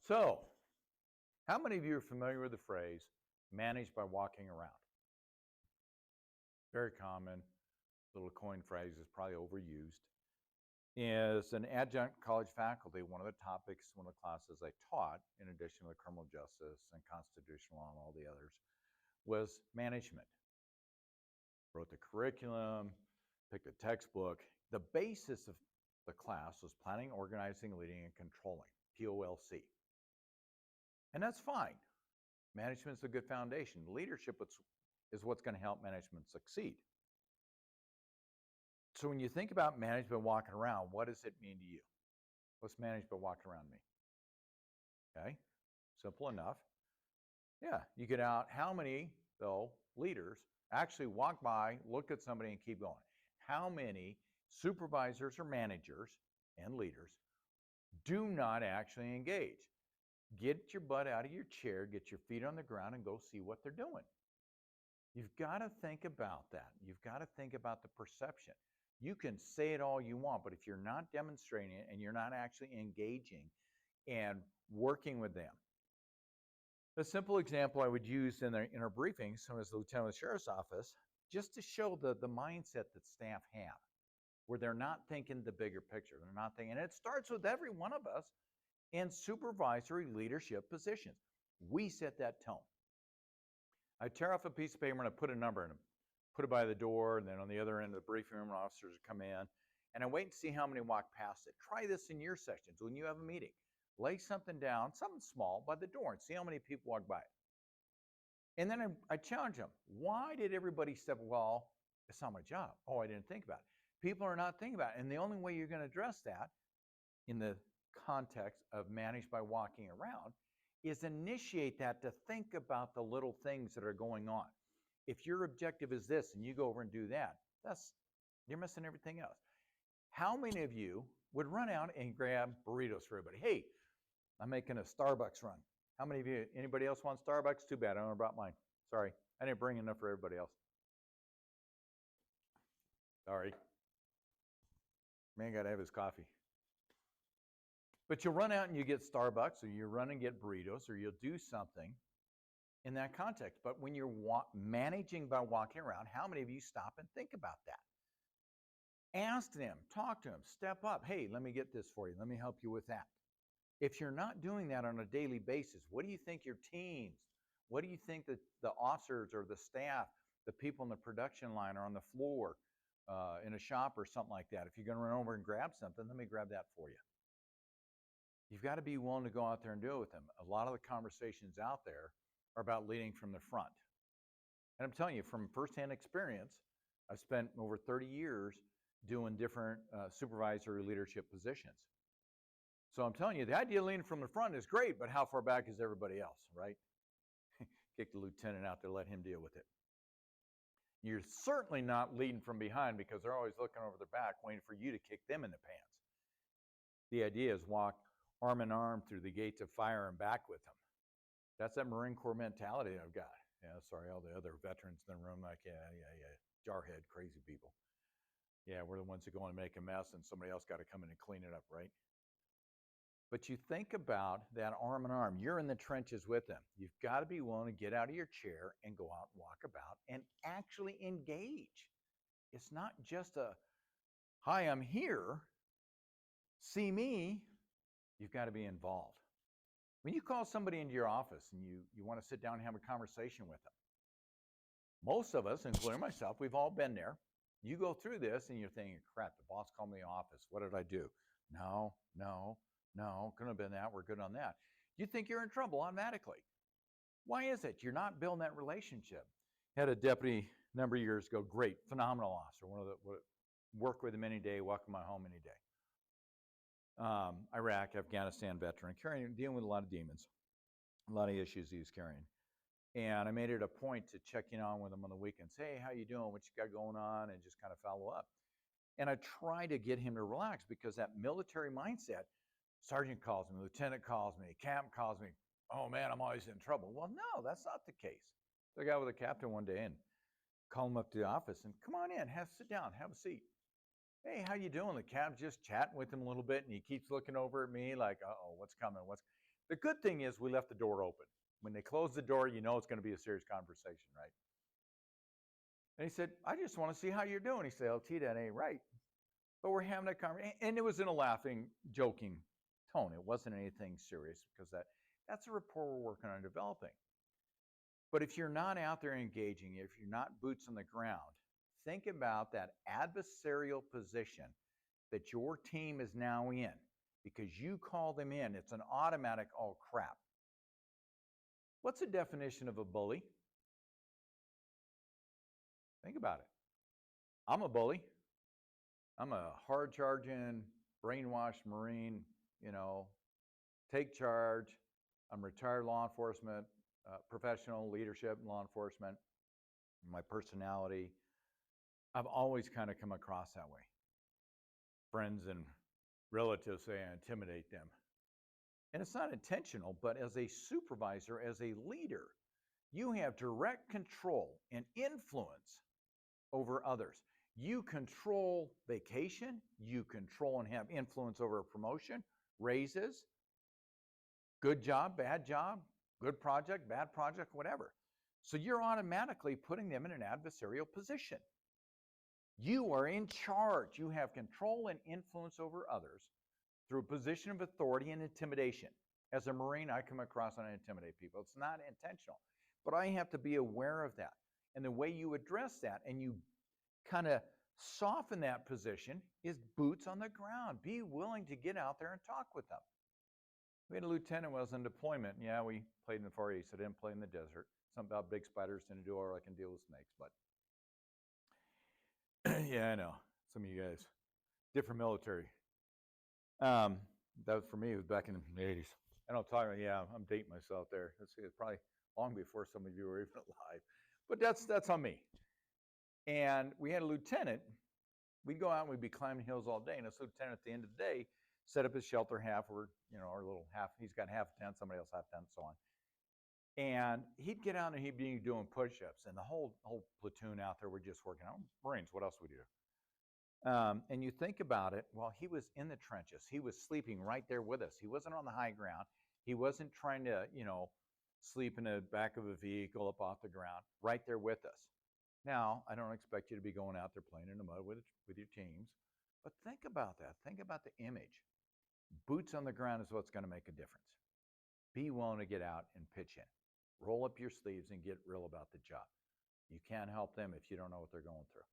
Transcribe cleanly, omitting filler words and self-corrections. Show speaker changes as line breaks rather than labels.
So, how many of you are familiar with the phrase managed by walking around? Very common, little coin phrase, is probably overused. As an adjunct college faculty, one of the topics, one of the classes I taught, in addition to the criminal justice and constitutional law and all the others, was management. Wrote the curriculum, picked a textbook. The basis of the class was planning, organizing, leading, and controlling, POLC. And that's fine. Management's a good foundation. Leadership is what's going to help management succeed. So when you think about management walking around, what does it mean to you? What's management walking around mean? Okay, simple enough. Yeah, you get out. How many, though, leaders actually walk by, look at somebody, and keep going? How many supervisors or managers and leaders do not actually engage? Get your butt out of your chair, get your feet on the ground, and go see what they're doing. You've got to think about that. You've got to think about the perception. You can say it all you want, but if you're not demonstrating it and you're not actually engaging and working with them. A simple example I would use in our briefings, as the lieutenant of the sheriff's office, just to show the mindset that staff have, where they're not thinking the bigger picture. They're not thinking, and it starts with every one of us in supervisory leadership positions. We set that tone. I tear off a piece of paper and I put a number in it, put it by the door, and then on the other end of the briefing room, officers would come in, and I wait and see how many walk past it. Try this in your sections when you have a meeting. Lay something down, something small, by the door, and see how many people walk by it. And then I challenge them. Why did everybody step? Well, it's not my job. Oh, I didn't think about it. People are not thinking about it. And the only way you're going to address that in the context of managed by walking around is initiate that to think about the little things that are going on. If your objective is this and you go over and do that, you're missing everything else. How many of you would run out and grab burritos for everybody? Hey, I'm making a Starbucks run. How many of you, anybody else want Starbucks? Too bad, I don't brought mine. Sorry, I didn't bring enough for everybody else. Sorry. Man got to have his coffee. But you'll run out and you get Starbucks, or you run and get burritos, or you'll do something in that context. But when you're managing by walking around, how many of you stop and think about that? Ask them, talk to them, step up. Hey, let me get this for you. Let me help you with that. If you're not doing that on a daily basis, what do you think your teams, what do you think that the officers or the staff, the people in the production line or on the floor in a shop or something like that, if you're going to run over and grab something, let me grab that for you. You've got to be willing to go out there and do it with them. A lot of the conversations out there are about leading from the front. And I'm telling you, from firsthand experience, I've spent over 30 years doing different supervisory leadership positions. So I'm telling you, the idea of leading from the front is great, but how far back is everybody else, right? Kick the lieutenant out there, let him deal with it. You're certainly not leading from behind, because they're always looking over their back, waiting for you to kick them in the pants. The idea is walk arm in arm through the gates of fire and back with them. That's that Marine Corps mentality I've got. Yeah, sorry, all the other veterans in the room, like, yeah, jarhead, crazy people. Yeah, we're the ones that go and make a mess, and somebody else got to come in and clean it up, right? But you think about that arm in arm. You're in the trenches with them. You've got to be willing to get out of your chair and go out and walk about and actually engage. It's not just a, hi, I'm here, see me. You've got to be involved. When you call somebody into your office and you want to sit down and have a conversation with them, most of us, including myself, we've all been there. You go through this and you're thinking, crap, the boss called me in the office. What did I do? No, couldn't have been that. We're good on that. You think you're in trouble automatically. Why is it? You're not building that relationship. Had a deputy a number of years ago, great, phenomenal officer, work with him any day, welcome my home any day. Iraq, Afghanistan veteran, dealing with a lot of demons, a lot of issues he was carrying. And I made it a point to check in on with him on the weekends. Hey, how you doing? What you got going on? And just kind of follow up. And I try to get him to relax, because that military mindset, sergeant calls me, lieutenant calls me, captain calls me. Oh man, I'm always in trouble. Well, no, that's not the case. I got with a captain one day and called him up to the office and, come on in, sit down, have a seat. Hey, how you doing? The captain's just chatting with him a little bit, and he keeps looking over at me like, uh-oh, what's coming? The good thing is we left the door open. When they close the door, you know it's going to be a serious conversation, right? And he said, I just want to see how you're doing. He said, LT, that ain't right. But we're having that conversation. And it was in a laughing, joking tone. It wasn't anything serious because that's a rapport we're working on developing. But if you're not out there engaging, if you're not boots on the ground, think about that adversarial position that your team is now in because you call them in. It's an automatic, oh crap. What's the definition of a bully? Think about it. I'm a bully. I'm a hard-charging, brainwashed Marine, take charge. I'm retired law enforcement, professional leadership in law enforcement. My personality, I've always kind of come across that way. Friends and relatives say I intimidate them. And it's not intentional, but as a supervisor, as a leader, you have direct control and influence over others. You control vacation, you control and have influence over a promotion, raises, good job, good project, bad project, whatever. So you're automatically putting them in an adversarial position. You are in charge. You have control and influence over others through a position of authority and intimidation. As a Marine, I come across and I intimidate people. It's not intentional, but I have to be aware of that. And the way you address that and you kind of soften that position is boots on the ground. Be willing to get out there and talk with them. We had a lieutenant was on deployment. Yeah, we played in the Far East. I didn't play in the desert. Something about big spiders didn't do, or I can deal with snakes. But yeah, I know. Some of you guys, different military. That was for me. It was back in the 80s. I don't talk about. Yeah, I'm dating myself there. It's probably long before some of you were even alive. But that's on me. And we had a lieutenant. We'd go out and we'd be climbing hills all day. And this lieutenant at the end of the day set up his shelter half, or our little half. He's got half a tent, somebody else half tent, and so on. And he'd get out and he'd be doing push-ups, and the whole platoon out there were just working out. Marines, what else would we do? And you think about it, well, he was in the trenches. He was sleeping right there with us. He wasn't on the high ground. He wasn't trying to, sleep in the back of a vehicle up off the ground, right there with us. Now, I don't expect you to be going out there playing in the mud with your teams, but think about that. Think about the image. Boots on the ground is what's going to make a difference. Be willing to get out and pitch in. Roll up your sleeves and get real about the job. You can't help them if you don't know what they're going through.